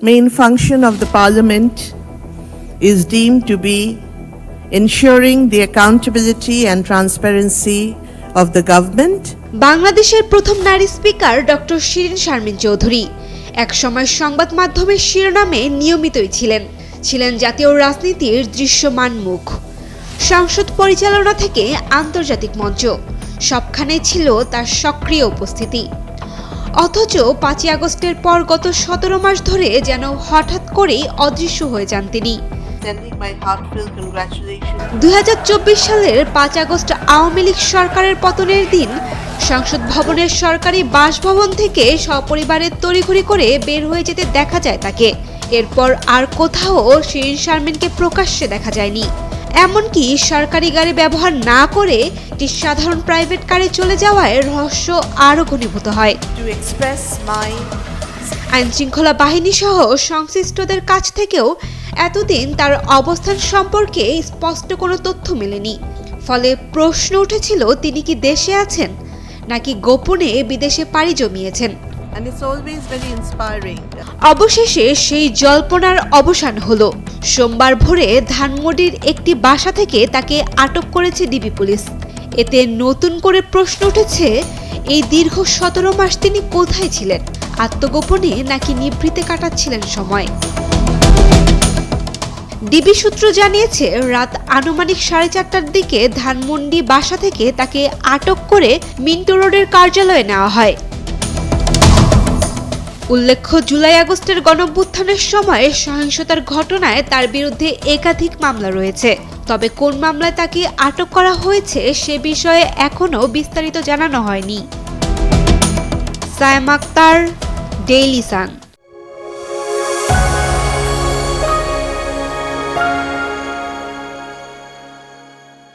Main function of the Parliament is deemed to be ensuring the accountability and transparency of the government. বাংলাদেশের প্রথম নারী speaker doctor Shirin Sharmin Chowdhury একসময় সংবাদ মাধ্যমের শিরোনামে নিয়মিতই ছিলেন জাতীয় রাজনীতির দৃশ্যমান মুখ। সংসদ পরিচালনা থেকে আন্তর্জাতিক মঞ্চ সবখানেই ছিল তার সক্রিয় উপস্থিতি। অথচ ৫ই আগস্টের পর গত ১৭ মাস ধরে যেন হঠাৎ করেই অদৃশ্য হয়ে যান তিনি। ২০২৪ সালের ৫ আগস্ট আওয়ামী লীগ সরকারের পতনের দিন সংসদ ভবনের সরকারি বাসভবন থেকে সপরিবারে তড়িঘড়ি করে বের হয়ে যেতে দেখা যায় তাকে। এরপর আর কোথাও শিরিন শারমিনকে প্রকাশ্যে দেখা যায়নি। এমনকি সরকারি গাড়ি ব্যবহার না করে একটি সাধারণ প্রাইভেট কারে চলে যাওয়ায় রহস্য আরও ঘনীভূত হয়। আইনশৃঙ্খলা বাহিনী সহ সংশ্লিষ্টদের কাছ থেকেও এতদিন তার অবস্থান সম্পর্কে স্পষ্ট কোনো তথ্য মেলেনি। ফলে প্রশ্ন উঠেছিল তিনি কি দেশে আছেন নাকি গোপনে বিদেশে পাড়ি জমিয়েছেন। অবশেষে সেই জল্পনার অবসান হলো। সোমবার ভোরে ধানমন্ডির একটি বাসা থেকে তাকে আটক করেছে ডিবি পুলিশ। এতে নতুন করে প্রশ্ন উঠেছে, এই দীর্ঘ ১৭ মাস তিনি কোথায় ছিলেন? আত্মগোপনে নাকি নিভৃতে কাটাচ্ছিলেন সময়? ডিবি সূত্র জানিয়েছে, রাত আনুমানিক 4:30টার দিকে ধানমন্ডি বাসা থেকে তাকে আটক করে মিন্টো রোডের কার্যালয়ে নেওয়া হয়। উল্লেখ্য, জুলাই-আগস্টের গণঅভ্যুত্থানের সময় সহিংসতার ঘটনায় তার বিরুদ্ধে একাধিক মামলা রয়েছে। তবে কোন মামলায় তাকে আটক করা হয়েছে সে বিষয়ে এখনও বিস্তারিত জানানো হয়নি। Sayema Akter, Daily Sun.